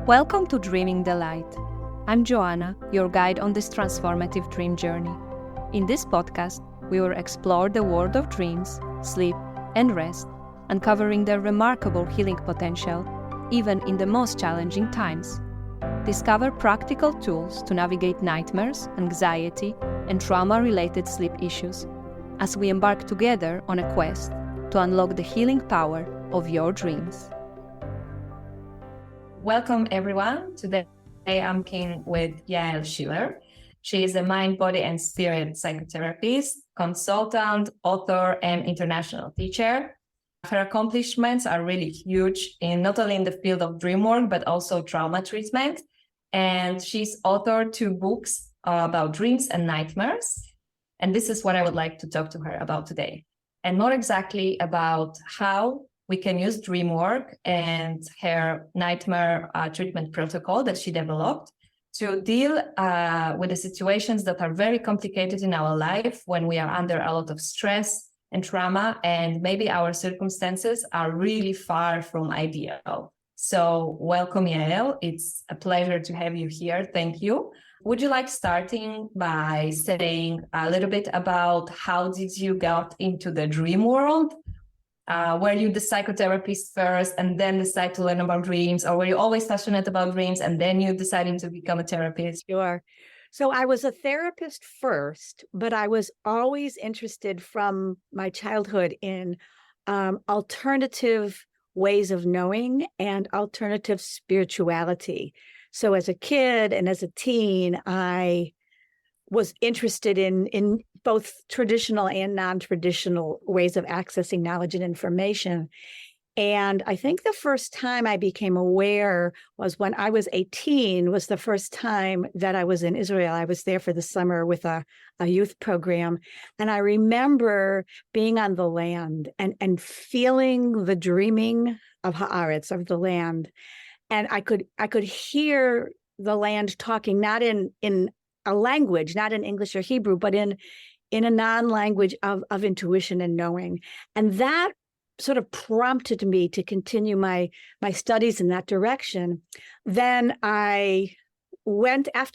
Welcome to Dreaming the Light. I'm Joanna, your guide on this transformative dream journey. In this podcast, we will explore the world of dreams, sleep, and rest, uncovering their remarkable healing potential, even in the most challenging times. Discover practical tools to navigate nightmares, anxiety, and trauma-related sleep issues, as we embark together on a quest to unlock the healing power of your dreams. Welcome, everyone. Today I'm talking with Yael Schiller. She is a mind, body, and spirit psychotherapist, consultant, author, and international teacher. Her accomplishments are really huge, not only in the field of dream work, but also trauma treatment. And she's authored 2 books about dreams and nightmares. And this is what I would like to talk to her about today. And more exactly about how we can use dream work and her nightmare treatment protocol that she developed to deal with the situations that are very complicated in our life when we are under a lot of stress and trauma, and maybe our circumstances are really far from ideal. So welcome, Yael. It's a pleasure to have you here. Thank you. Would you like starting by saying a little bit about how did you get into the dream world? Were you the psychotherapist first and then decide to learn about dreams, or were you always passionate about dreams and then you decided to become a therapist? Sure. So I was a therapist first, but I was always interested from my childhood in alternative ways of knowing and alternative spirituality. So as a kid and as a teen, I was interested in both traditional and non-traditional ways of accessing knowledge and information. And I think the first time I became aware was when I was 18, was the first time that I was in Israel. I was there for the summer with a youth program. And I remember being on the land and feeling the dreaming of Haaretz, of the land. And I could hear the land talking, not in a language, not in English or Hebrew, but in a non-language of intuition and knowing. And that sort of prompted me to continue my studies in that direction. Then after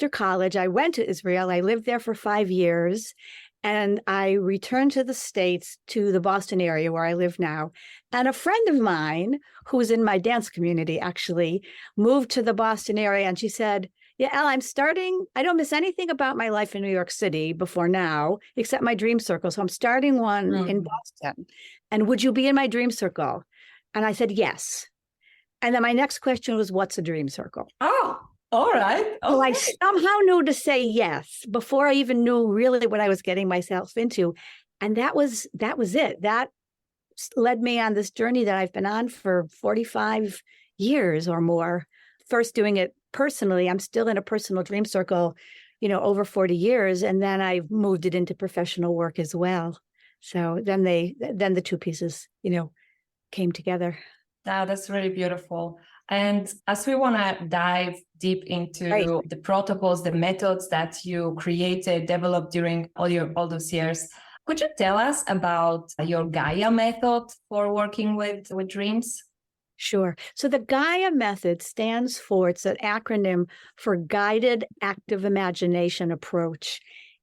college, I went to Israel. I lived there for 5 years, and I returned to the States, to the Boston area where I live now. And a friend of mine, who's in my dance community, actually moved to the Boston area, and she said, "Yeah, I don't miss anything about my life in New York City before now, except my dream circle. So I'm starting one in Boston. And would you be in my dream circle?" And I said, yes. And then my next question was, what's a dream circle? Oh, all right. Okay. So I somehow knew to say yes before I even knew really what I was getting myself into. And that was it. That led me on this journey that I've been on for 45 years or more. First doing it personally. I'm still in a personal dream circle, over 40 years. And then I moved it into professional work as well. So then the 2 pieces, came together. Oh, that's really beautiful. And as we want to dive deep into the protocols, the methods that you created, developed during all those years, could you tell us about your GAIA method for working with dreams? Sure. So the GAIA method stands for, it's an acronym for Guided Active Imagination Approach.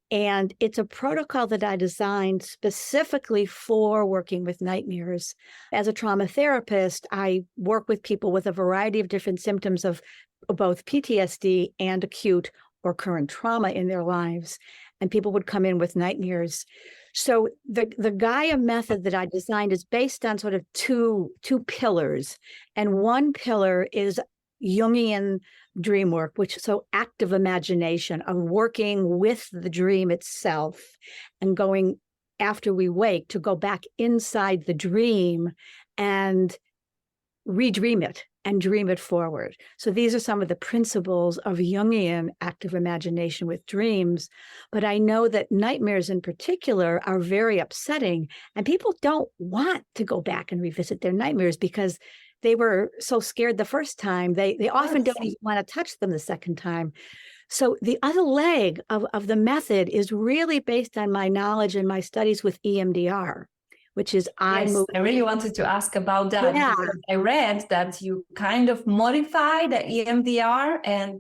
And it's a protocol that I designed specifically for working with nightmares. As a trauma therapist, I work with people with a variety of different symptoms of both PTSD and acute or current trauma in their lives. And people would come in with nightmares. So the GAIA method that I designed is based on sort of two pillars. And one pillar is Jungian dream work, so active imagination of working with the dream itself and going after we wake to go back inside the dream and redream it and dream it forward. So these are some of the principles of Jungian active imagination with dreams. But I know that nightmares in particular are very upsetting, and people don't want to go back and revisit their nightmares because they were so scared the first time. They often don't even want to touch them the second time. So the other leg of the method is really based on my knowledge and my studies with EMDR, which is eye Yes, movement. I really wanted to ask about that. Yeah. Because I read that you kind of modify the EMDR and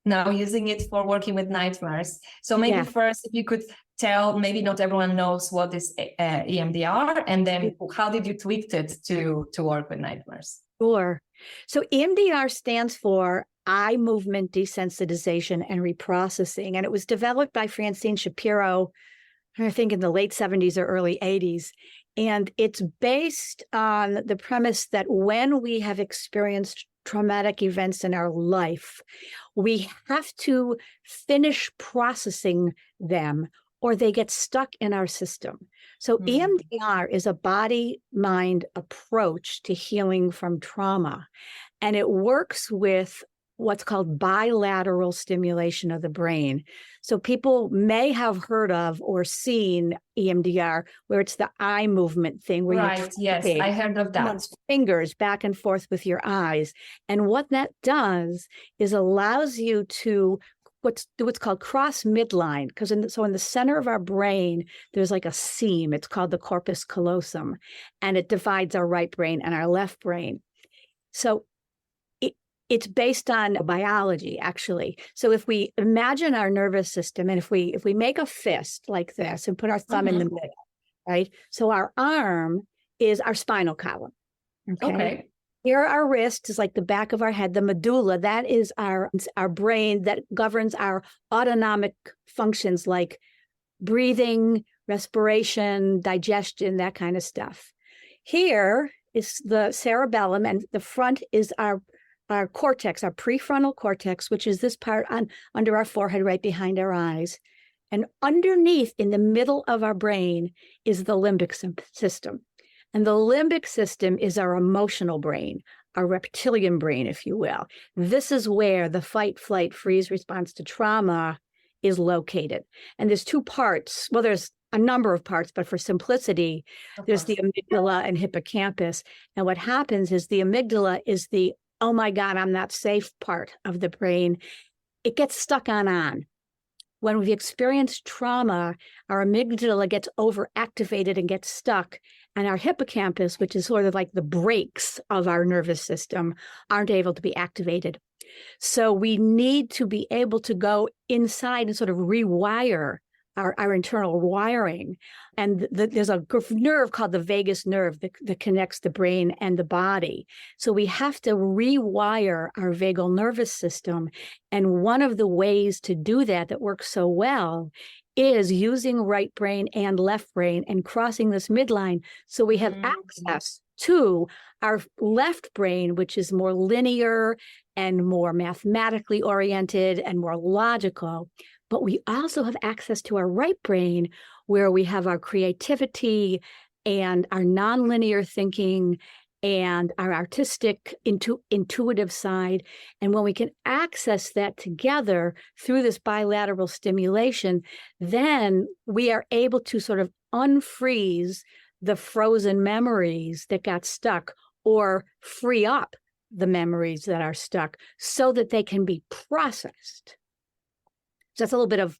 now using it for working with nightmares. So maybe first, if you could tell, maybe not everyone knows what is EMDR, and then how did you tweak it to work with nightmares? Sure. So EMDR stands for eye movement desensitization and reprocessing, and it was developed by Francine Shapiro, I think in the late 70s or early 80s. And it's based on the premise that when we have experienced traumatic events in our life, we have to finish processing them or they get stuck in our system. So EMDR is a body-mind approach to healing from trauma. And it works with what's called bilateral stimulation of the brain. So people may have heard of or seen EMDR, where it's the eye movement thing. Where right, yes, I heard of that. Fingers back and forth with your eyes. And what that does is allows you to what's called cross midline, because in the center of our brain, there's like a seam. It's called the corpus callosum, and it divides our right brain and our left brain. So it's based on biology, actually. So if we imagine our nervous system, and if we make a fist like this and put our thumb in the middle, right? So our arm is our spinal column. Okay. Here, our wrist is like the back of our head. The medulla, that is our brain that governs our autonomic functions like breathing, respiration, digestion, that kind of stuff. Here is the cerebellum, and the front is our cortex, our prefrontal cortex, which is this part under our forehead, right behind our eyes. And underneath, in the middle of our brain, is the limbic system. And the limbic system is our emotional brain, our reptilian brain, if you will. This is where the fight, flight, freeze response to trauma is located. And there's two parts. Well, there's a number of parts, but for simplicity, there's the amygdala and hippocampus. And what happens is the amygdala is the, oh my God, I'm not safe part of the brain. It gets stuck on. When we've experienced trauma, our amygdala gets overactivated and gets stuck. And our hippocampus, which is sort of like the brakes of our nervous system, aren't able to be activated. So we need to be able to go inside and sort of rewire our internal wiring. And there's a nerve called the vagus nerve that connects the brain and the body. So we have to rewire our vagal nervous system. And one of the ways to do that works so well is using right brain and left brain and crossing this midline. So we have access to our left brain, which is more linear and more mathematically oriented and more logical. But we also have access to our right brain, where we have our creativity and our nonlinear thinking and our artistic, intuitive side. And when we can access that together through this bilateral stimulation, then we are able to sort of unfreeze the frozen memories that got stuck, or free up the memories that are stuck so that they can be processed. So that's a little bit of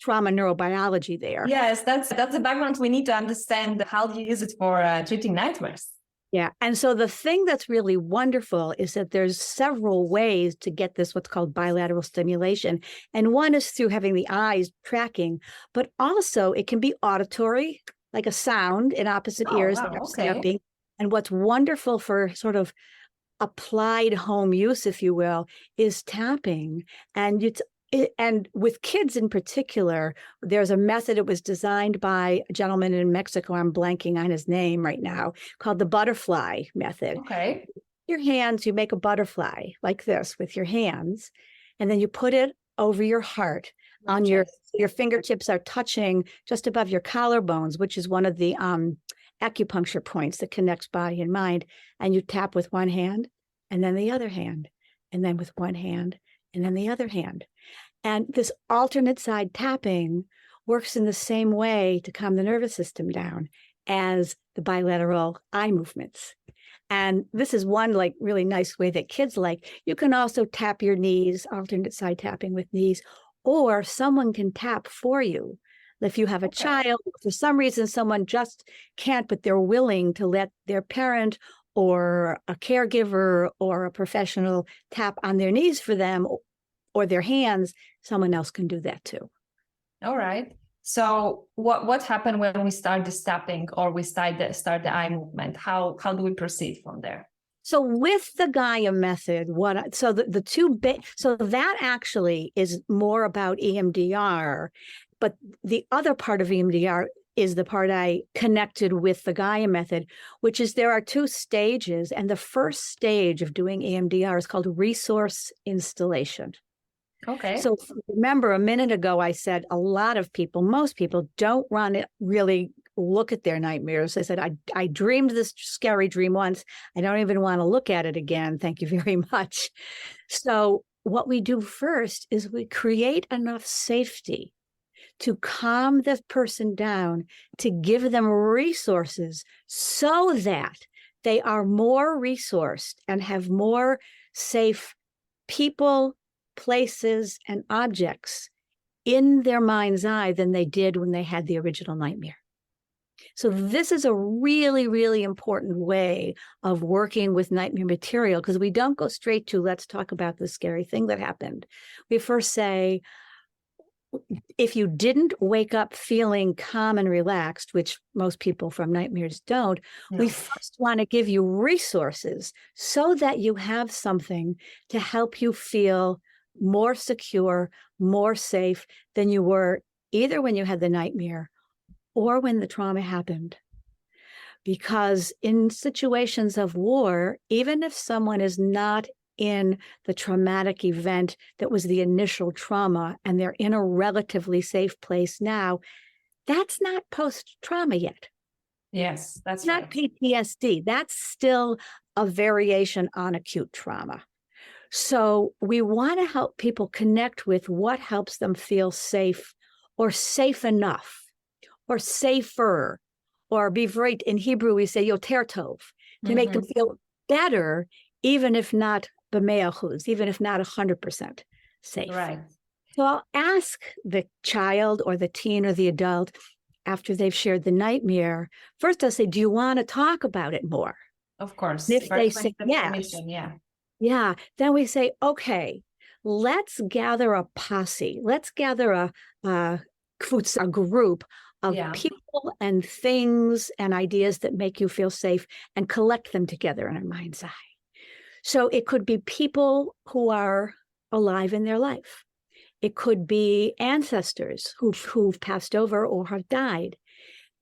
trauma neurobiology there. Yes, that's the background. We need to understand how you use it for treating nightmares. Yeah. And so the thing that's really wonderful is that there's several ways to get this, what's called bilateral stimulation. And one is through having the eyes tracking, but also it can be auditory, like a sound in opposite ears. Wow, okay. And what's wonderful for sort of applied home use, if you will, is tapping. And with kids in particular, there's a method. It was designed by a gentleman in Mexico. I'm blanking on his name right now, called the butterfly method. Okay. Your hands, you make a butterfly like this with your hands, and then you put it over your heart. On your fingertips are touching just above your collarbones, which is one of the acupuncture points that connects body and mind. And you tap with one hand, and then the other hand, and then with one hand, and then the other hand. And this alternate side tapping works in the same way to calm the nervous system down as the bilateral eye movements. And this is one like really nice way that kids like. You can also tap your knees, alternate side tapping with knees, or someone can tap for you. If you have a child, for some reason, someone just can't, but they're willing to let their parent or a caregiver or a professional tap on their knees for them or their hands, someone else can do that too. All right. So what happened when we start the tapping or we start the eye movement? How do we proceed from there? So with the GAIA method, so that actually is more about EMDR, but the other part of EMDR is the part I connected with the GAIA method, which is there are 2 stages. And the first stage of doing EMDR is called resource installation. Okay. So remember a minute ago, I said a lot of people, most people don't really look at their nightmares. I said, I dreamed this scary dream once. I don't even want to look at it again. Thank you very much. So what we do first is we create enough safety to calm the person down, to give them resources so that they are more resourced and have more safe people, places, and objects in their mind's eye than they did when they had the original nightmare. So this is a really, really important way of working with nightmare material, because we don't go straight to, let's talk about the scary thing that happened. We first say, if you didn't wake up feeling calm and relaxed, which most people from nightmares don't, we first want to give you resources so that you have something to help you feel more secure, more safe than you were either when you had the nightmare or when the trauma happened. Because in situations of war, even if someone is not in the traumatic event that was the initial trauma and they're in a relatively safe place now, that's not post-trauma yet. Yes, that's not PTSD. That's still a variation on acute trauma. So we want to help people connect with what helps them feel safe or safe enough or safer, or bivrit. In Hebrew, we say yoter tov, to make them feel better, even if not b'me'achuz, even if not 100% safe. Right. So I'll ask the child or the teen or the adult after they've shared the nightmare. First, I'll say, do you want to talk about it more? Of course. And if they say yes, yeah, then we say, okay, let's gather a posse. Let's gather a group of people and things and ideas that make you feel safe and collect them together in our mind's eye. So it could be people who are alive in their life. It could be ancestors who've passed over or have died.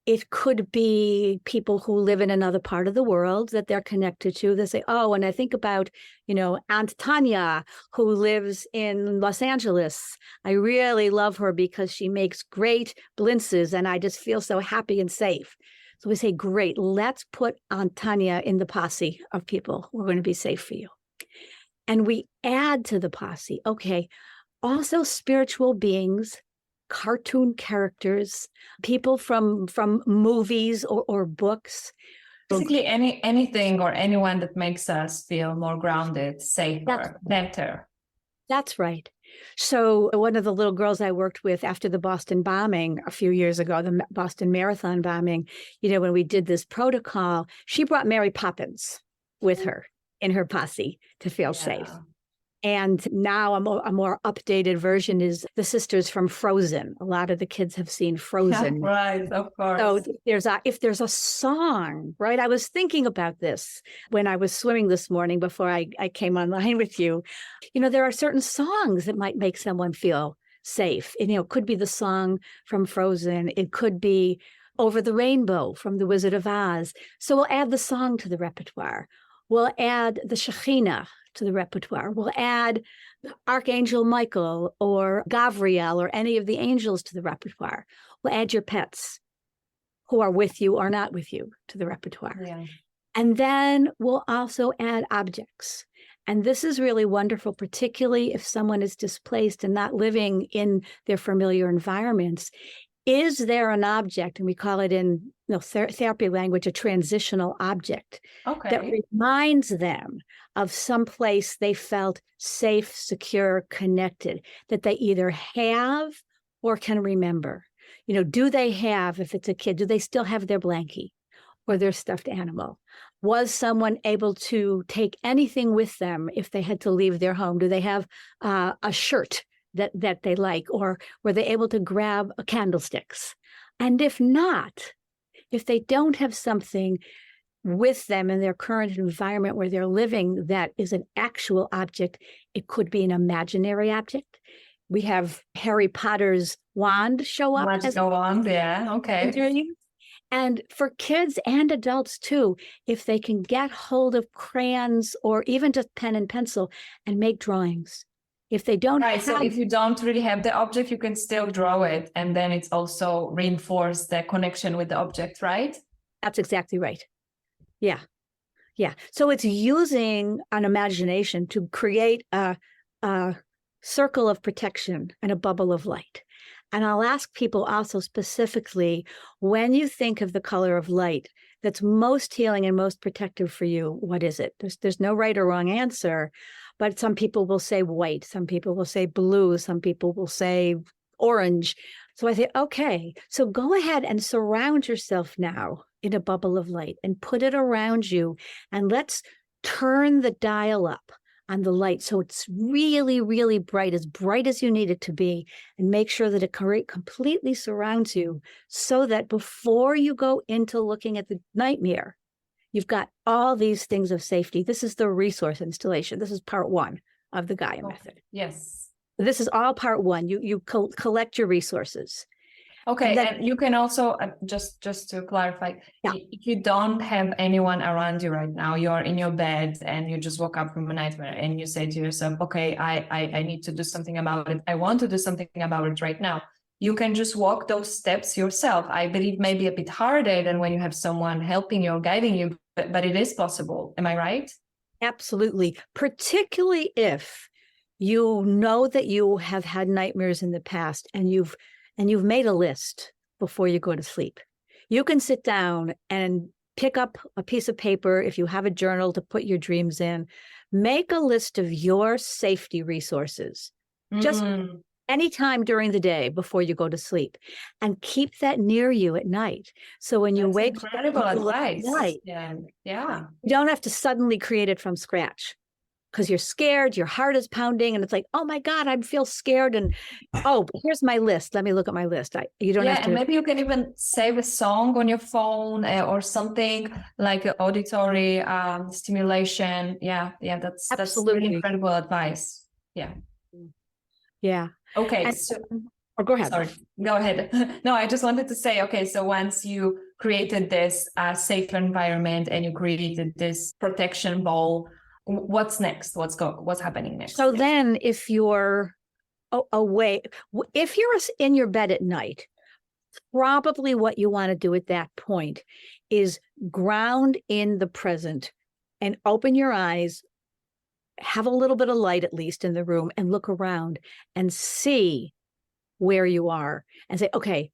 It could be people who live in another part of the world that they're connected to. They say, oh, and I think about, Aunt Tanya, who lives in Los Angeles. I really love her because she makes great blintzes and I just feel so happy and safe. So we say, great, let's put Aunt Tanya in the posse of people who are going to be safe for you. And we add to the posse, okay, also spiritual beings, cartoon characters, people from movies or books. Basically anything or anyone that makes us feel more grounded, safer, better. That's right. So one of the little girls I worked with after the Boston bombing a few years ago, the Boston Marathon bombing, when we did this protocol, she brought Mary Poppins with her in her posse to feel safe. And now a more updated version is the sisters from Frozen. A lot of the kids have seen Frozen. Right, of course. So if there's a song, right? I was thinking about this when I was swimming this morning before I came online with you. There are certain songs that might make someone feel safe. And, it could be the song from Frozen. It could be Over the Rainbow from The Wizard of Oz. So we'll add the song to the repertoire. We'll add the Shekhinah to the repertoire. We'll add Archangel Michael or Gabriel or any of the angels to the repertoire. We'll add your pets who are with you or not with you to the repertoire. Yeah. And then we'll also add objects. And this is really wonderful, particularly if someone is displaced and not living in their familiar environments. Is there an object, and we call it in therapy language, a transitional object that reminds them of some place they felt safe, secure, connected, that they either have or can remember? do they have, if it's a kid, do they still have their blankie or their stuffed animal? Was someone able to take anything with them if they had to leave their home? Do they have a shirt that they like, or were they able to grab candlesticks? And if not, if they don't have something with them in their current environment where they're living that is an actual object, it could be an imaginary object. We have Harry Potter's wand show up. Magical wand, yeah, okay. And for kids and adults too, if they can get hold of crayons or even just pen and pencil and make drawings. If they don't so if you don't really have the object, you can still draw it, and then it's also reinforce the connection with the object, right? That's exactly right. Yeah. So it's using an imagination to create a circle of protection and a bubble of light. And I'll ask people also specifically, when you think of the color of light that's most healing and most protective for you, what is it? There's no right or wrong answer, but some people will say white, some people will say blue, some people will say orange. So I say, okay, so go ahead and surround yourself now in a bubble of light and put it around you, and let's turn the dial up on the light so it's really, really bright as you need it to be, and make sure that it completely surrounds you so that before you go into looking at the nightmare, you've got all these things of safety. This is the resource installation. This is part one of the GAIA method. Yes. This is all part one. You collect your resources. Okay, and you can also, just to clarify, if you don't have anyone around you right now, you're in your bed and you just woke up from a nightmare and you say to yourself, okay, I need to do something about it. I want to do something about it right now. You can just walk those steps yourself. I believe maybe a bit harder than when you have someone helping you or guiding you, but it is possible. Am I right? Absolutely. Particularly if you know that you have had nightmares in the past and you've made a list before you go to sleep. You can sit down and pick up a piece of paper, if you have a journal, to put your dreams in. Make a list of your safety resources, just anytime during the day before you go to sleep, and keep that near you at night. So when you wake up, incredible advice. Yeah. You don't have to suddenly create it from scratch, because you're scared, your heart is pounding, and it's like, oh my God, I feel scared. And here's my list. Let me look at my list. You don't have to. And maybe you can even save a song on your phone or something like auditory stimulation. Yeah, that's really incredible advice. Yeah. Okay. Go ahead. Sorry, go ahead. No, I just wanted to say, okay, so once you created this safe environment and you created this protection ball, what's next? What's happening next? So then if you're awake, if you're in your bed at night, probably what you want to do at that point is ground in the present and open your eyes, have a little bit of light at least in the room, and look around and see where you are and say, okay,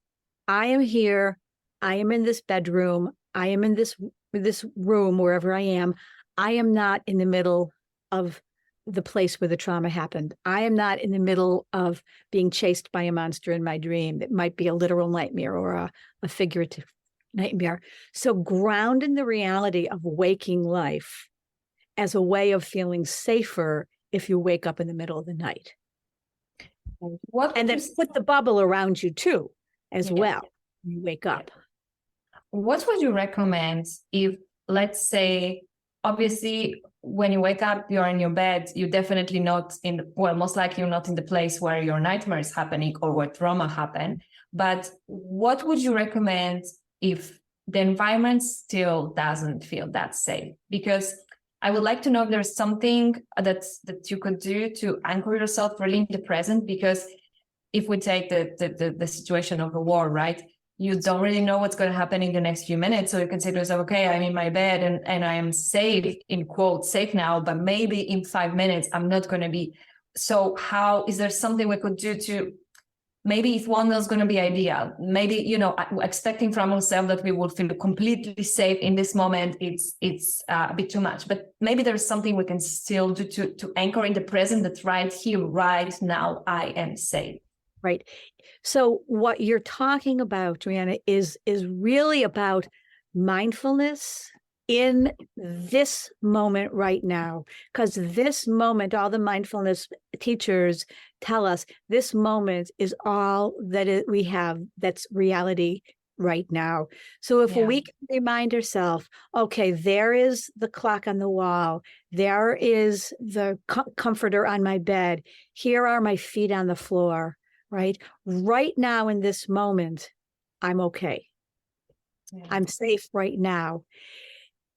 I am here. I am in this bedroom. I am in this room, wherever I am. I am not in the middle of the place where the trauma happened. I am not in the middle of being chased by a monster in my dream. It might be a literal nightmare or a figurative nightmare. So ground in the reality of waking life as a way of feeling safer if you wake up in the middle of the night. And then put the bubble around you too, as well, when you wake up. What would you recommend if, let's say, obviously, when you wake up, you're in your bed, you're definitely not most likely you're not in the place where your nightmare is happening or where trauma happened. But what would you recommend if the environment still doesn't feel that safe? Because I would like to know if there's something that you could do to anchor yourself really in the present. Because if we take the situation of a war, right? You don't really know what's going to happen in the next few minutes. So you can say to yourself, okay, I'm in my bed and I am safe, in quotes, safe now, but maybe in 5 minutes, I'm not going to be. So is there something we could do to, maybe if one is going to be ideal, maybe, expecting from ourselves that we will feel completely safe in this moment, it's a bit too much, but maybe there's something we can still do to anchor in the present, that right here, right now, I am safe. right? So what you're talking about, Joanna, is really about mindfulness in this moment right now. Because this moment, all the mindfulness teachers tell us, this moment is all that we have that's reality right now. So if we can remind ourselves, okay, there is the clock on the wall, there is the comforter on my bed, here are my feet on the floor, right? Right now in this moment, I'm okay. I'm safe right now.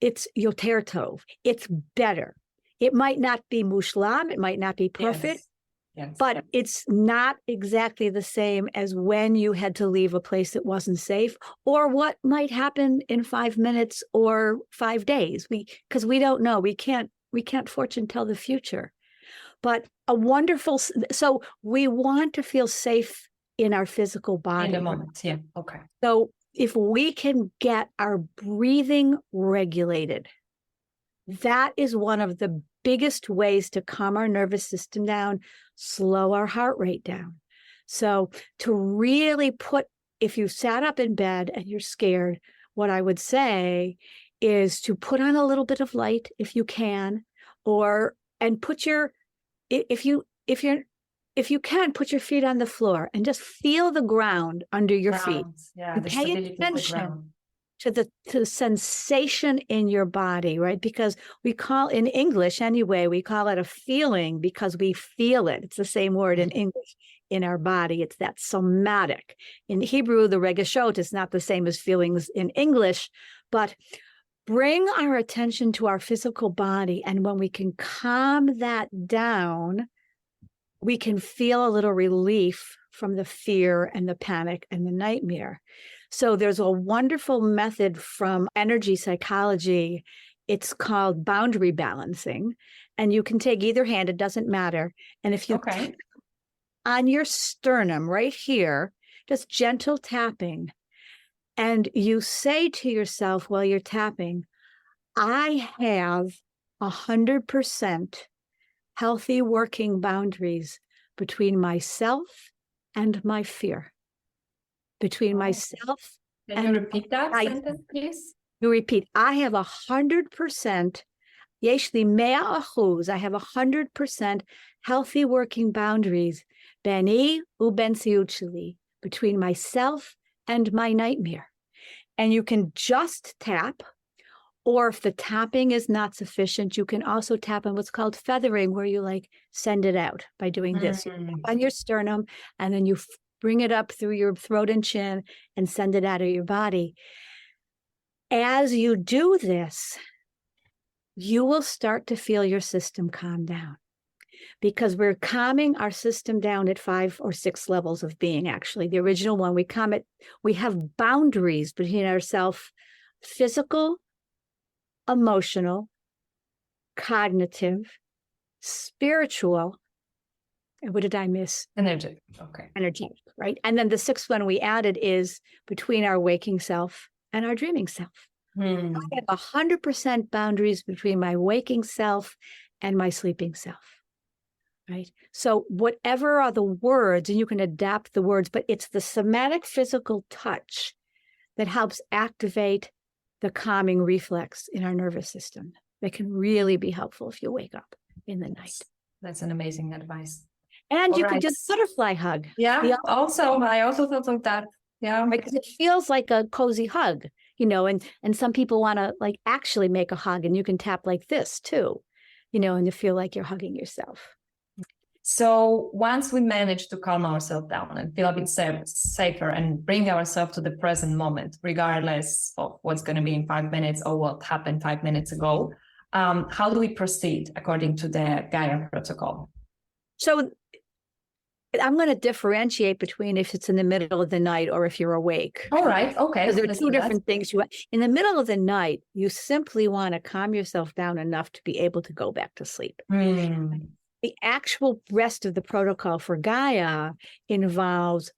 It's yoter tov. It's better. It might not be mushlam, it might not be perfect, but it's not exactly the same as when you had to leave a place that wasn't safe, or what might happen in 5 minutes or 5 days. Because we don't know. We can't fortune tell the future. But so we want to feel safe in our physical body. In the moment, yeah. Okay. So if we can get our breathing regulated, that is one of the biggest ways to calm our nervous system down, slow our heart rate down. So to really if you sat up in bed and you're scared, what I would say is to put on a little bit of light if you can, and put if you can, put your feet on the floor and just feel the ground under your feet. Yeah, and pay attention to the sensation in your body, right? Because in English anyway, we call it a feeling because we feel it. It's the same word in English, in our body. It's that somatic. In Hebrew, the regashot is not the same as feelings in English, but bring our attention to our physical body. And when we can calm that down, we can feel a little relief from the fear and the panic and the nightmare. So there's a wonderful method from energy psychology. It's called boundary balancing. And you can take either hand, it doesn't matter. And if you on your sternum right here, just gentle tapping, and you say to yourself while you're tapping, I have 100% healthy working boundaries between myself and my fear. Between myself Can you repeat that sentence, please? You repeat, I have 100%, yesh li 100%, I have 100% healthy working boundaries, beni ubensiut sheli, between myself and my nightmare. And you can just tap, or if the tapping is not sufficient, you can also tap on what's called feathering, where you send it out by doing this. You tap on your sternum, and then you bring it up through your throat and chin and send it out of your body. As you do this, you will start to feel your system calm down, because we're calming our system down at 5 or 6 levels of being. Actually, the original one, we have boundaries between ourselves, physical, emotional, cognitive, spiritual, and what did I miss? Energy. Okay. Energy, right? And then the 6th one we added is between our waking self and our dreaming self. I have 100% boundaries between my waking self and my sleeping self, right? So whatever are the words, and you can adapt the words, but it's the somatic physical touch that helps activate the calming reflex in our nervous system. That can really be helpful if you wake up in the night. That's an amazing advice. And you can just butterfly hug. Yeah. I also thought of that. Yeah. Because it feels like a cozy hug, and some people want to actually make a hug, and you can tap like this too, and you feel like you're hugging yourself. So once we manage to calm ourselves down and feel a bit safer and bring ourselves to the present moment, regardless of what's going to be in 5 minutes or what happened 5 minutes ago, how do we proceed according to the GAIA protocol? So I'm going to differentiate between if it's in the middle of the night or if you're awake. All right. Okay. Because there are two different things. In the middle of the night, you simply want to calm yourself down enough to be able to go back to sleep. The actual rest of the protocol for GAIA involves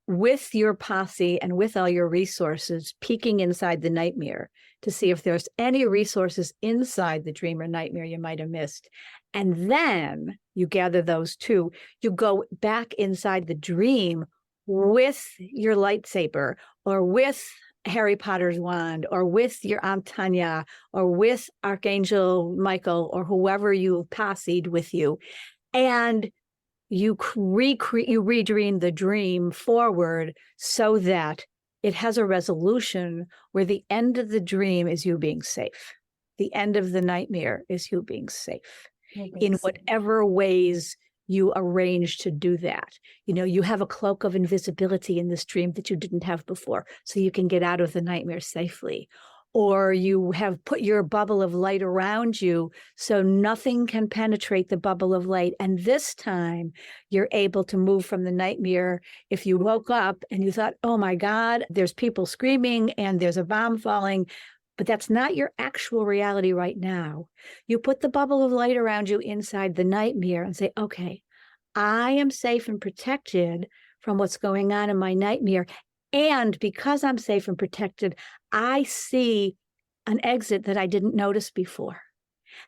with your posse and with all your resources, peeking inside the nightmare to see if there's any resources inside the dream or nightmare you might have missed. And then you gather those two. You go back inside the dream with your lightsaber or with Harry Potter's wand or with your Aunt Tanya or with Archangel Michael or whoever you posseed with you. And you redream the dream forward so that it has a resolution where the end of the dream is you being safe. The end of the nightmare is you being safe in whatever ways you arrange to do that. You know, you have a cloak of invisibility in this dream that you didn't have before, so you can get out of the nightmare safely. Or you have put your bubble of light around you so nothing can penetrate the bubble of light. And this time you're able to move from the nightmare. If you woke up and you thought, oh my God, there's people screaming and there's a bomb falling, but that's not your actual reality right now. You put the bubble of light around you inside the nightmare and say, okay, I am safe and protected from what's going on in my nightmare. And because I'm safe and protected, I see an exit that I didn't notice before.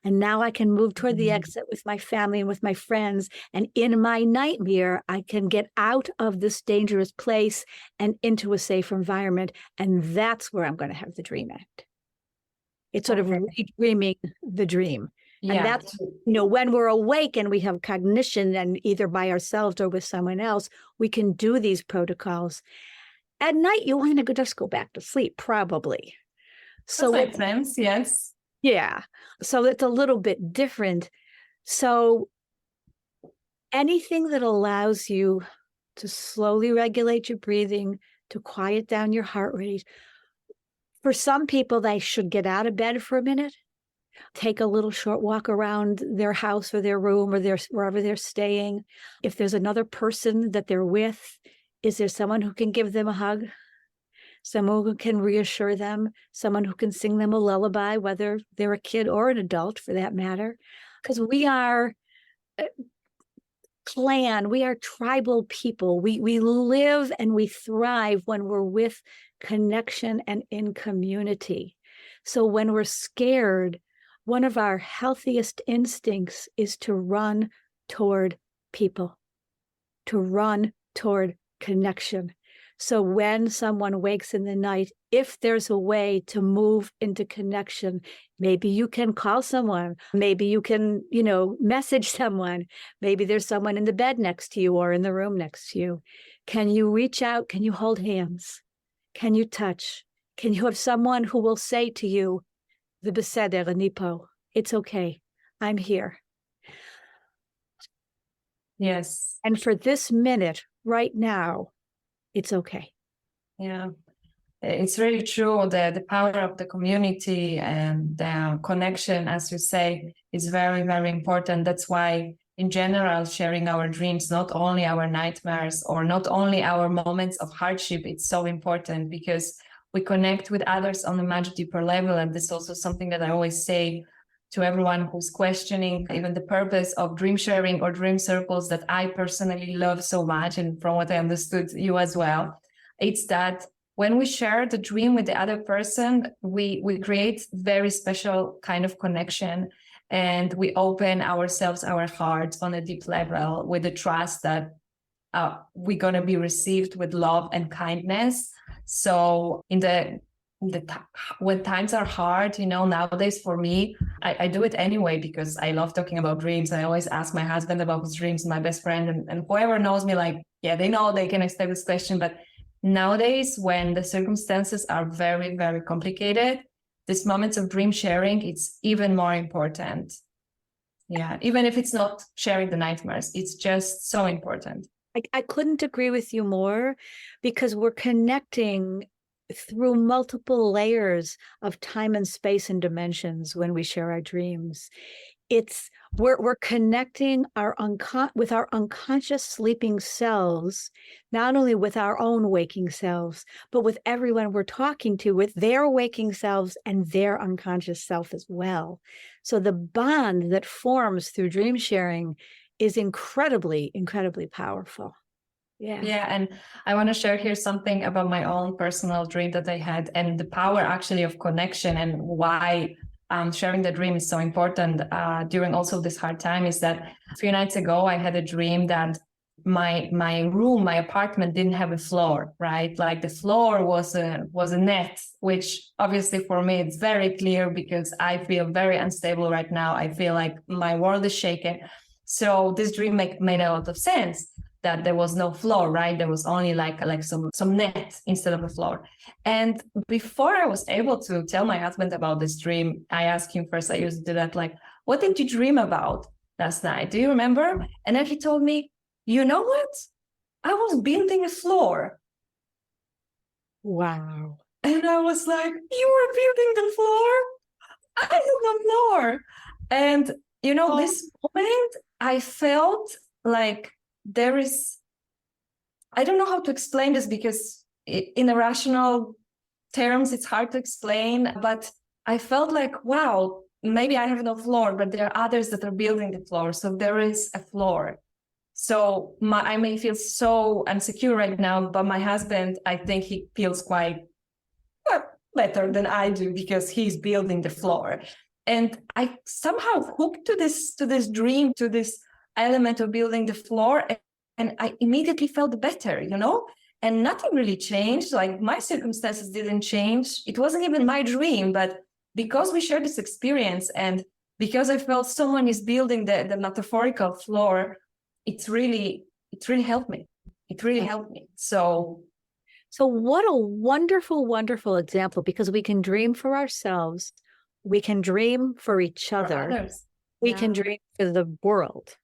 And now I can move toward the exit with my family and with my friends. And in my nightmare, I can get out of this dangerous place and into a safer environment. And that's where I'm going to have the dream end. It's sort of redreaming the dream. Yeah. And that's, you know, when we're awake and we have cognition and either by ourselves or with someone else, we can do these protocols. At night, you want to just go back to sleep, probably. So that makes sense, yes. Yeah. So it's a little bit different. So anything that allows you to slowly regulate your breathing, to quiet down your heart rate. For some people, they should get out of bed for a minute, take a little short walk around their house or their room or wherever they're staying. If there's another person that they're with, is there someone who can give them a hug? Someone who can reassure them? Someone who can sing them a lullaby, whether they're a kid or an adult for that matter? Because we are clan, we are tribal people. We live and we thrive when we're with connection and in community. So when we're scared, one of our healthiest instincts is to run toward people, to run toward connection. So when someone wakes in the night, if there's a way to move into connection, maybe you can call someone, maybe you can, message someone, maybe there's someone in the bed next to you or in the room next to you. Can you reach out? Can you hold hands? Can you touch? Can you have someone who will say to you, the beseder nipo, it's okay, I'm here. Yes. And for this minute, right now, it's okay. Yeah, it's really true. The power of the community and the connection, as you say, is very, very important. That's why, in general, sharing our dreams, not only our nightmares or not only our moments of hardship, it's so important because we connect with others on a much deeper level. And this is also something that I always say to everyone who's questioning even the purpose of dream sharing or dream circles that I personally love so much. And from what I understood, you as well, it's that when we share the dream with the other person, we create very special kind of connection. And we open ourselves, our hearts on a deep level with the trust that we're going to be received with love and kindness. So when times are hard, nowadays for me, I do it anyway because I love talking about dreams. I always ask my husband about his dreams, my best friend, and whoever knows me, they know they can expect this question. But nowadays, when the circumstances are very, very complicated, these moments of dream sharing, it's even more important. Yeah, even if it's not sharing the nightmares, it's just so important. I couldn't agree with you more because we're connecting through multiple layers of time and space and dimensions when we share our dreams. We're connecting with our unconscious sleeping selves, not only with our own waking selves, but with everyone we're talking to, with their waking selves and their unconscious self as well. So the bond that forms through dream sharing is incredibly, incredibly powerful. Yeah, and I want to share here something about my own personal dream that I had, and the power actually of connection, and why sharing the dream is so important during also this hard time. Is that a few nights ago I had a dream that my room, my apartment didn't have a floor, right? Like the floor was a net, which obviously for me it's very clear because I feel very unstable right now. I feel like my world is shaken. So this dream made a lot of sense, that there was no floor, right? There was only like some net instead of a floor. And before I was able to tell my husband about this dream, I asked him first. I used to do that, like, what did you dream about last night? Do you remember? And then he told me, you know what? I was building a floor. Wow. And I was like, you were building the floor? I don't know. And, you know, this moment, I felt like there is, I don't know how to explain this, because in irrational terms, it's hard to explain, but I felt like, wow, maybe I have no floor, but there are others that are building the floor. So there is a floor. So I may feel so insecure right now, but my husband, I think he feels quite better than I do because he's building the floor. And I somehow hooked to this dream, to this element of building the floor, and I immediately felt better, you know? And nothing really changed. Like my circumstances didn't change. It wasn't even my dream, but because we shared this experience and because I felt someone is building the metaphorical floor, it really helped me. It really helped me. So what a wonderful, wonderful example, because we can dream for ourselves. We can dream for each other. For others. We can dream for the world,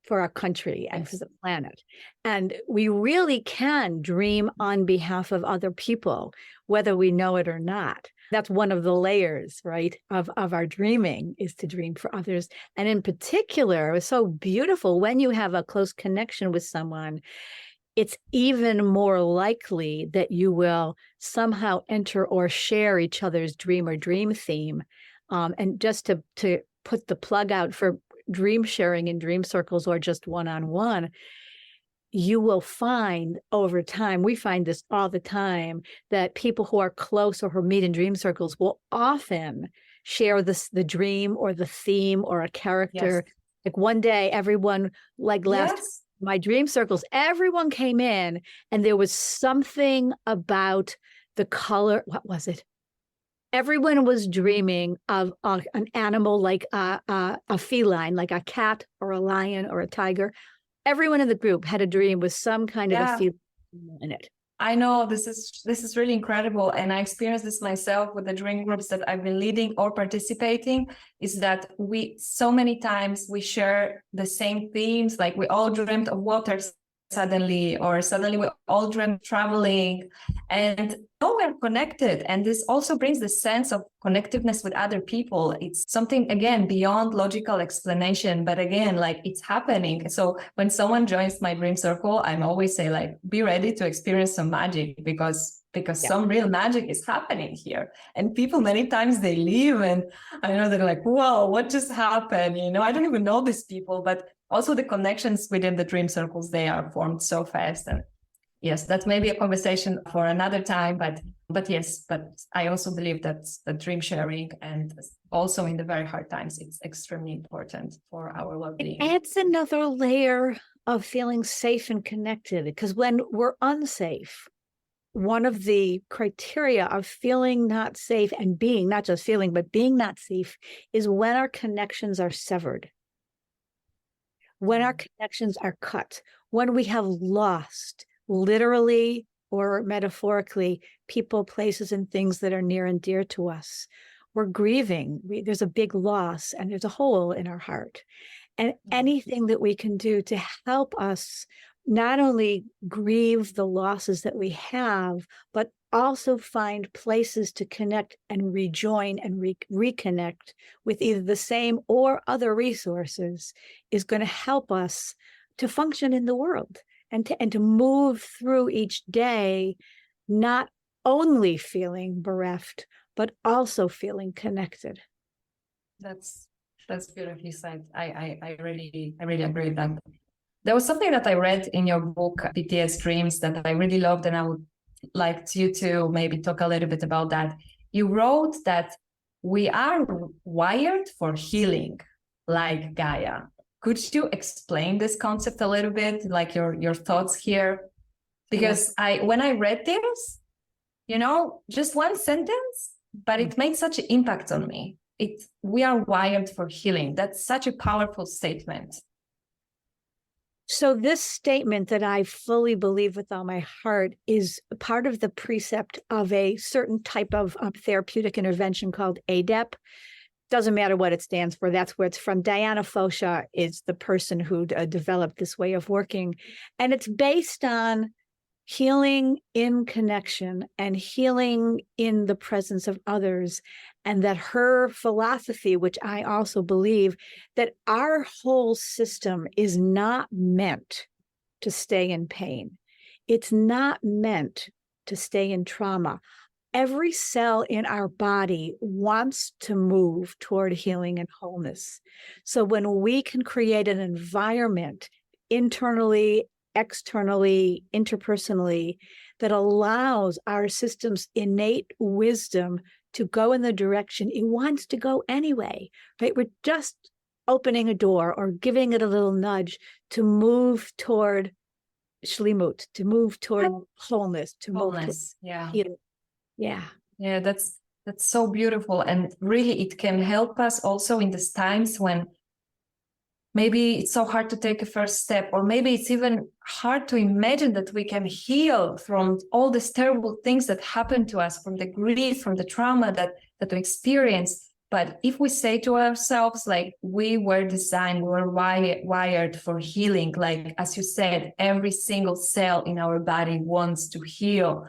for our country, and for the planet. And we really can dream on behalf of other people, whether we know it or not. That's one of the layers, right, of our dreaming, is to dream for others. And in particular, it's so beautiful when you have a close connection with someone, it's even more likely that you will somehow enter or share each other's dream or dream theme. And just to put the plug out for dream sharing in dream circles or just one-on-one, you will find over time, we find this all the time, that people who are close or who meet in dream circles will often share the dream or the theme or a character. Yes. Like one day, everyone, like last my dream circles, everyone came in and there was something about the color. What was it? Everyone was dreaming of an animal like a feline, like a cat or a lion or a tiger. Everyone in the group had a dream with some kind of a feeling in it. I know this is really incredible. And I experienced this myself with the dream groups that I've been leading or participating, is that so many times we share the same themes. Like we all dreamt of water suddenly we all dreamt traveling, and we're connected. And this also brings the sense of connectiveness with other people. It's something, again, beyond logical explanation, but again, like it's happening. So when someone joins my dream circle, I'm always say, like, be ready to experience some magic, because some real magic is happening here. And people, many times they leave and I know they're like, whoa, what just happened? You know, I don't even know these people, but also the connections within the dream circles, they are formed so fast. And yes, that's maybe a conversation for another time, but yes, but I also believe that the dream sharing, and also in the very hard times, it's extremely important for our well-being. It adds another layer of feeling safe and connected, because when we're unsafe, one of the criteria of feeling not safe and being, not just feeling, but being not safe, is when our connections are severed, when our connections are cut, when we have lost, literally or metaphorically, people, places, and things that are near and dear to us. We're grieving. There's a big loss and there's a hole in our heart. And anything that we can do to help us not only grieve the losses that we have, but also find places to connect and rejoin and reconnect with either the same or other resources, is going to help us to function in the world and to move through each day, not only feeling bereft, but also feeling connected. That's beautifully said. I really agree with that. There was something that I read in your book, PTSDreams, that I really loved, and I would like you to maybe talk a little bit about that. You wrote that we are wired for healing, like Gaia. Could you explain this concept a little bit, like your thoughts here? Because when I read this, just one sentence, but it made such an impact on me. We are wired for healing. That's such a powerful statement. So this statement that I fully believe with all my heart is part of the precept of a certain type of therapeutic intervention called ADEP. Doesn't matter what it stands for. That's where it's from. Diana Fosha is the person who developed this way of working. And it's based on healing in connection and healing in the presence of others. And that her philosophy, which I also believe, that our whole system is not meant to stay in pain. It's not meant to stay in trauma. Every cell in our body wants to move toward healing and wholeness. So when we can create an environment internally, externally, interpersonally, that allows our system's innate wisdom to go in the direction it wants to go anyway, right? We're just opening a door or giving it a little nudge to move toward shlimut, to move toward wholeness, to move toward healing. Yeah, that's so beautiful. And really, it can help us also in these times when maybe it's so hard to take a first step, or maybe it's even hard to imagine that we can heal from all these terrible things that happen to us, from the grief, from the trauma that we experience. But if we say to ourselves, like, we were designed, we were wired for healing, like, as you said, every single cell in our body wants to heal.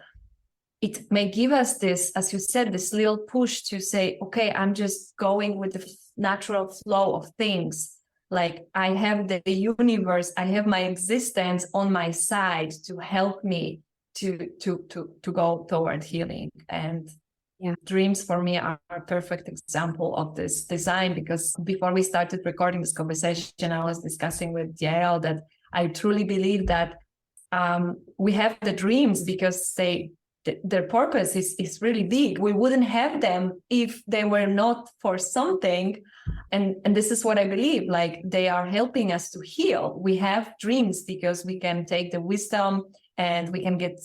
It may give us this, as you said, this little push to say, okay, I'm just going with the natural flow of things. Like, I have the universe, I have my existence on my side to help me to go toward healing. And dreams for me are a perfect example of this design, because before we started recording this conversation, I was discussing with Yael that I truly believe that we have the dreams because their purpose is really big. We wouldn't have them if they were not for something. And this is what I believe, like, they are helping us to heal. We have dreams because we can take the wisdom and we can get,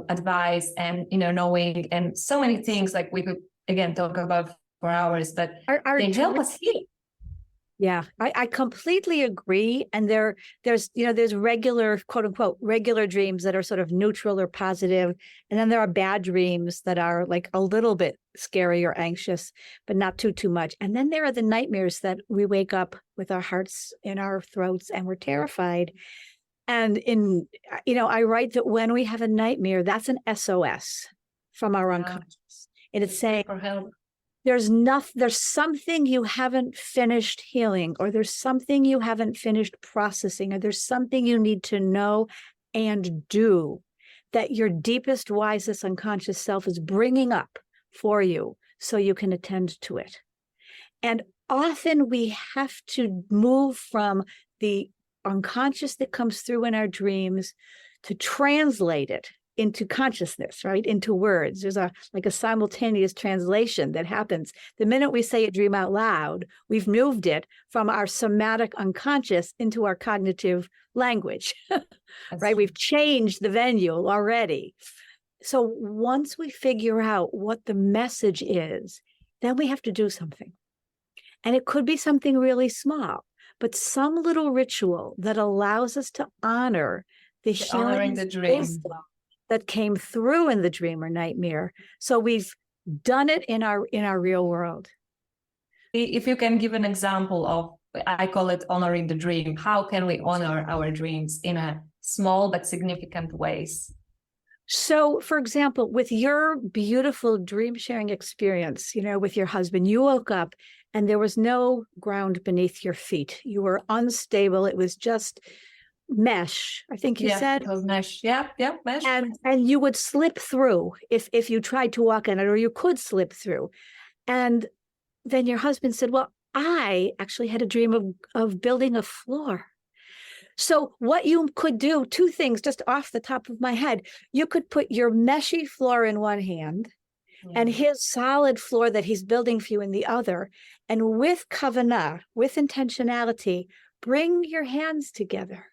advice and, knowing, and so many things, like we could, again, talk about for hours, but they help us heal. Yeah, I completely agree. And there's regular, quote unquote, regular dreams that are sort of neutral or positive. And then there are bad dreams that are like a little bit scary or anxious, but not too much. And then there are the nightmares that we wake up with our hearts in our throats and we're terrified. And I write that when we have a nightmare, that's an SOS from our unconscious. And it's saying, for help. There's something you haven't finished healing, or there's something you haven't finished processing, or there's something you need to know and do that your deepest, wisest unconscious self is bringing up for you so you can attend to it. And often we have to move from the unconscious that comes through in our dreams to translate it into consciousness, right? Into words. There's a simultaneous translation that happens. The minute we say a dream out loud, we've moved it from our somatic unconscious into our cognitive language, right? We've changed the venue already. So once we figure out what the message is, then we have to do something. And it could be something really small, but some little ritual that allows us to honor the honoring the dream that came through in the dream or nightmare. So we've done it in our real world. If you can give an example of, I call it honoring the dream. How can we honor our dreams in a small but significant ways? So, for example, with your beautiful dream sharing experience, with your husband, you woke up and there was no ground beneath your feet. You were unstable. It was just mesh, I think you said. It was mesh. Yeah, mesh. And you would slip through if you tried to walk in it, or you could slip through. And then your husband said, well, I actually had a dream of building a floor. So what you could do, two things just off the top of my head, you could put your meshy floor in one hand and his solid floor that he's building for you in the other. And with kavanah, with intentionality, bring your hands together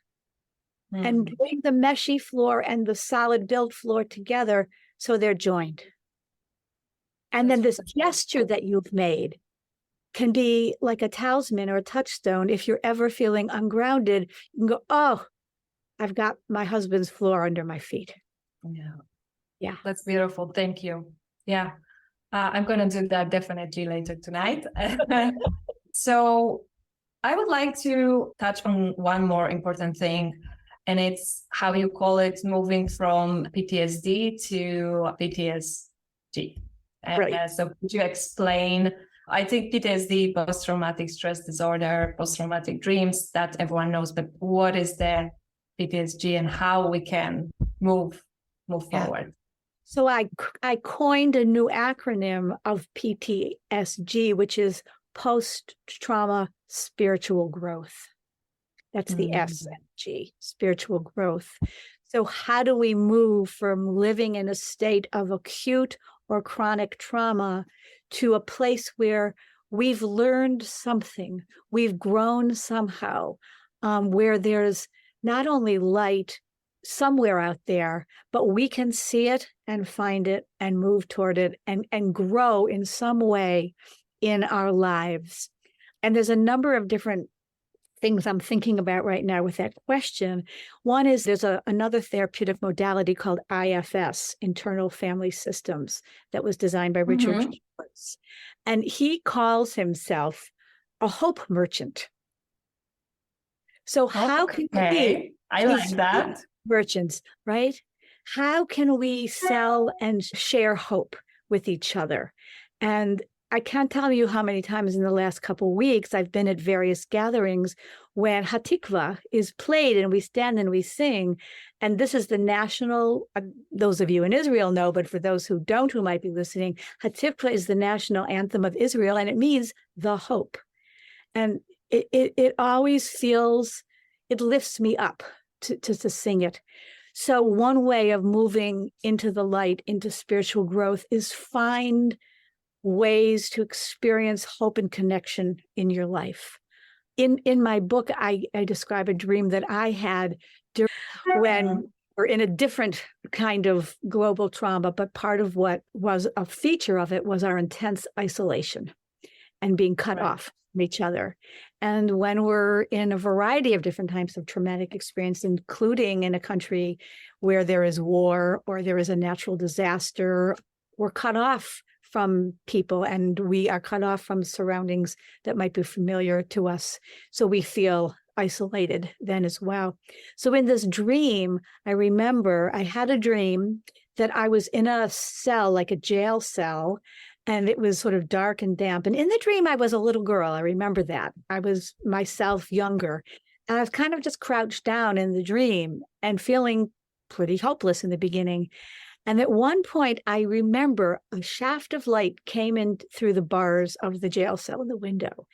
and bring the meshy floor and the solid built floor together so they're joined. And then this gesture that you've made can be like a talisman or a touchstone. If you're ever feeling ungrounded, you can go, oh, I've got my husband's floor under my feet. Yeah. That's beautiful. Thank you. Yeah. I'm going to do that definitely later tonight. So I would like to touch on one more important thing, and it's how you call it moving from PTSD to PTSG. Right. So could you explain, I think PTSD, post-traumatic stress disorder, post-traumatic dreams, that everyone knows, but what is the PTSG and how we can move forward? So I coined a new acronym of PTSG, which is post-trauma spiritual growth. That's the SG, spiritual growth. So how do we move from living in a state of acute or chronic trauma to a place where we've learned something, we've grown somehow, where there's not only light somewhere out there, but we can see it and find it and move toward it and grow in some way in our lives. And there's a number of different things I'm thinking about right now with that question. One is there's another therapeutic modality called IFS, Internal Family Systems, that was designed by Richard Schwartz. And he calls himself a hope merchant. So how can we... I like that. Merchants, right? How can we sell and share hope with each other? And I can't tell you how many times in the last couple of weeks I've been at various gatherings when Hatikva is played and we stand and we sing. And this is the national, those of you in Israel know, but for those who don't, who might be listening, Hatikva is the national anthem of Israel, and it means the hope. And it always feels, it lifts me up to sing it. So one way of moving into the light, into spiritual growth, is find ways to experience hope and connection in your life. In my book, I describe a dream that I had when we're in a different kind of global trauma, but part of what was a feature of it was our intense isolation and being cut off from each other. And when we're in a variety of different types of traumatic experience, including in a country where there is war or there is a natural disaster, we're cut off from people and we are cut off from surroundings that might be familiar to us. So we feel isolated then as well. So in this dream, I remember I had a dream that I was in a cell, like a jail cell, and it was sort of dark and damp. And in the dream, I was a little girl. I remember that. I was myself younger. And I was kind of just crouched down in the dream and feeling pretty hopeless in the beginning. And at one point, I remember a shaft of light came in through the bars of the jail cell in the window.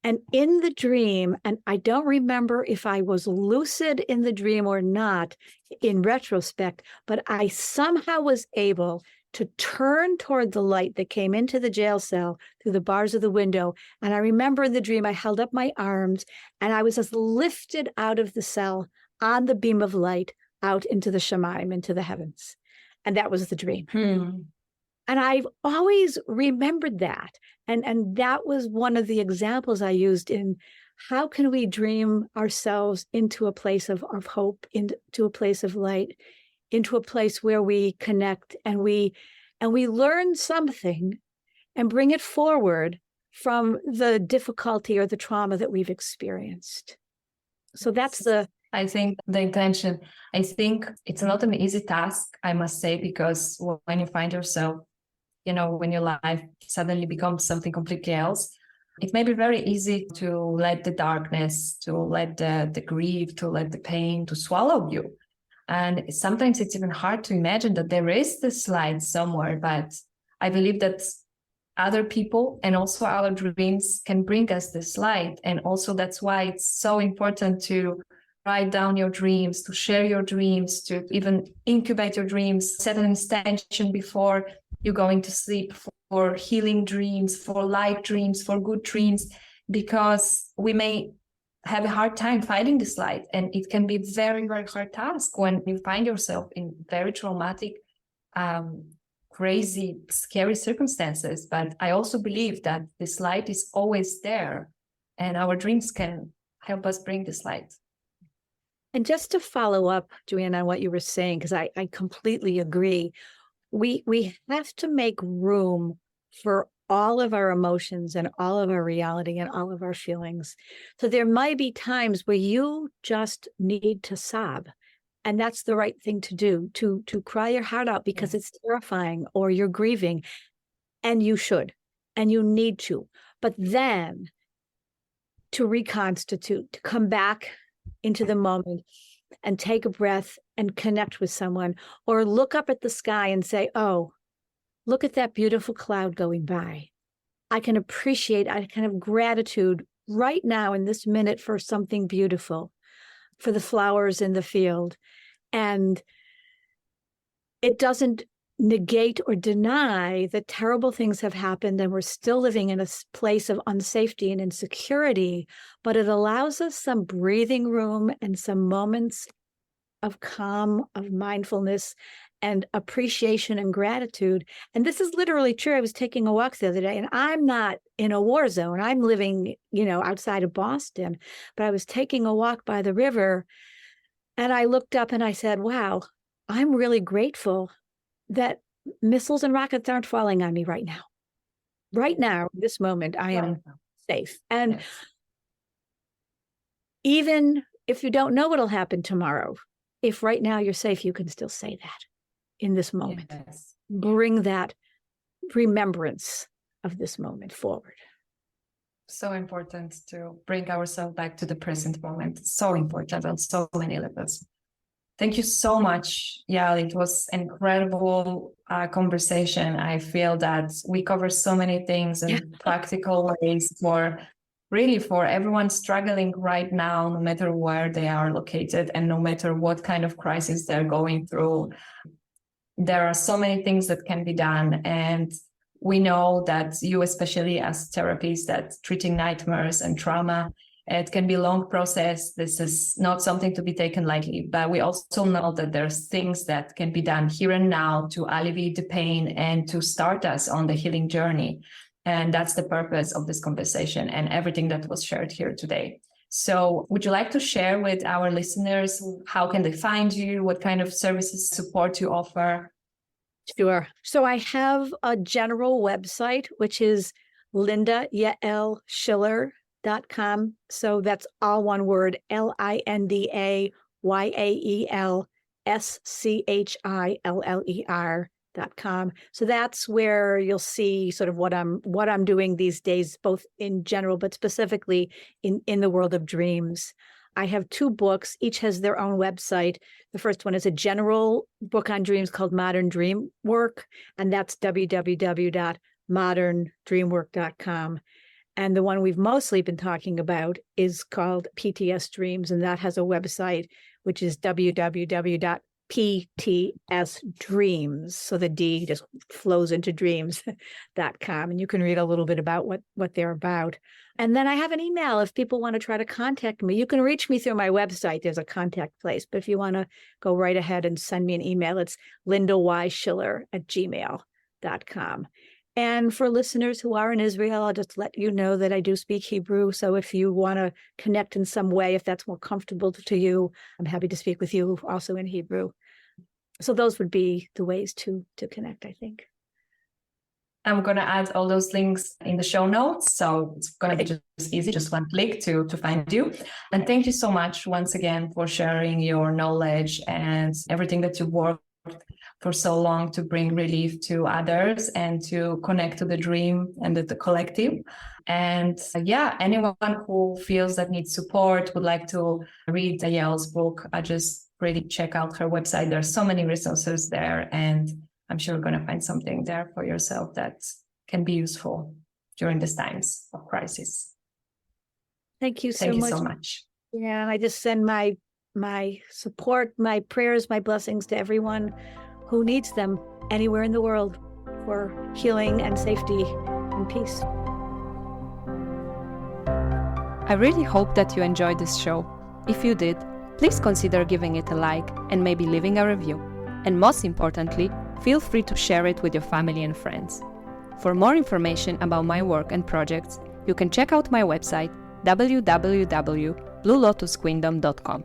And in the dream, and I don't remember if I was lucid in the dream or not in retrospect, but I somehow was able to turn toward the light that came into the jail cell through the bars of the window. And I remember in the dream, I held up my arms and I was just lifted out of the cell on the beam of light out into the Shemaim, into the heavens. And that was the dream. And I've always remembered that. And that was one of the examples I used in how can we dream ourselves into a place of hope, into a place of light, into a place where we connect and we learn something and bring it forward from the difficulty or the trauma that we've experienced. So that's I think the intention. I think it's not an easy task, I must say, because when you find yourself, when your life suddenly becomes something completely else, it may be very easy to let the darkness, to let the grief, to let the pain, to swallow you. And sometimes it's even hard to imagine that there is this light somewhere, but I believe that other people and also our dreams can bring us this light. And also that's why it's so important to write down your dreams, to share your dreams, to even incubate your dreams, set an intention before you're going to sleep for healing dreams, for light dreams, for good dreams, because we may have a hard time finding this light. And it can be very, very hard task when you find yourself in very traumatic, crazy, scary circumstances. But I also believe that this light is always there, and our dreams can help us bring this light. And just to follow up, Joanna, on what you were saying, because I completely agree, we have to make room for all of our emotions and all of our reality and all of our feelings. So there might be times where you just need to sob. And that's the right thing to do, to cry your heart out, because it's terrifying, or you're grieving. And you should, and you need to. But then to reconstitute, to come back into the moment and take a breath and connect with someone, or look up at the sky and say, oh, look at that beautiful cloud going by. I can have gratitude right now in this minute for something beautiful, for the flowers in the field. And it doesn't negate or deny that terrible things have happened and we're still living in a place of unsafety and insecurity, but it allows us some breathing room and some moments of calm, of mindfulness, and appreciation and gratitude. And this is literally true. I was taking a walk the other day, and I'm not in a war zone. I'm living, outside of Boston, but I was taking a walk by the river, and I looked up and I said, wow, I'm really grateful that missiles and rockets aren't falling on me right now. Right now, this moment, I am safe. And even if you don't know what'll happen tomorrow, if right now you're safe, you can still say that in this moment. Yes. Bring that remembrance of this moment forward. So important to bring ourselves back to the present moment. So important on so many levels. Thank you so much, Yael. It was an incredible conversation. I feel that we cover so many things in practical ways for everyone struggling right now, no matter where they are located and no matter what kind of crisis they're going through. There are so many things that can be done. And we know that you, especially as therapists, that treating nightmares and trauma, it can be a long process. This is not something to be taken lightly, but we also know that there's things that can be done here and now to alleviate the pain and to start us on the healing journey. And that's the purpose of this conversation and everything that was shared here today. So would you like to share with our listeners, how can they find you? What kind of services, support you offer? Sure. So I have a general website, which is Yael Schiller.com. So that's all one word, LindaYaelSchiller.com. So that's where you'll see sort of what I'm doing these days, both in general, but specifically in the world of dreams. I have 2 books, each has their own website. The first one is a general book on dreams called Modern Dreamwork, and that's www.moderndreamwork.com. And the one we've mostly been talking about is called PTSDreams, and that has a website, which is www.PTSDreams. So the D just flows into dreams.com. And you can read a little bit about what they're about. And then I have an email. If people want to try to contact me, you can reach me through my website. There's a contact place. But if you want to go right ahead and send me an email, it's LindaYSchiller@gmail.com. And for listeners who are in Israel, I'll just let you know that I do speak Hebrew. So if you want to connect in some way, if that's more comfortable to you, I'm happy to speak with you also in Hebrew. So those would be the ways to connect, I think. I'm going to add all those links in the show notes. So it's going to be just easy, just one click to find you. And thank you so much once again for sharing your knowledge and everything that you worked for so long to bring relief to others and to connect to the dream and the collective. And anyone who feels that needs support, would like to read Yael's book, I just really check out her website. There's so many resources there, and I'm sure you're going to find something there for yourself that can be useful during these times of crisis. Thank you so much. Thank you so much. Yeah, and I just send my my support, my prayers, my blessings to everyone who needs them anywhere in the world for healing and safety and peace. I really hope that you enjoyed this show. If you did, please consider giving it a like and maybe leaving a review. And most importantly, feel free to share it with your family and friends. For more information about my work and projects, you can check out my website www.bluelotusqueendom.com.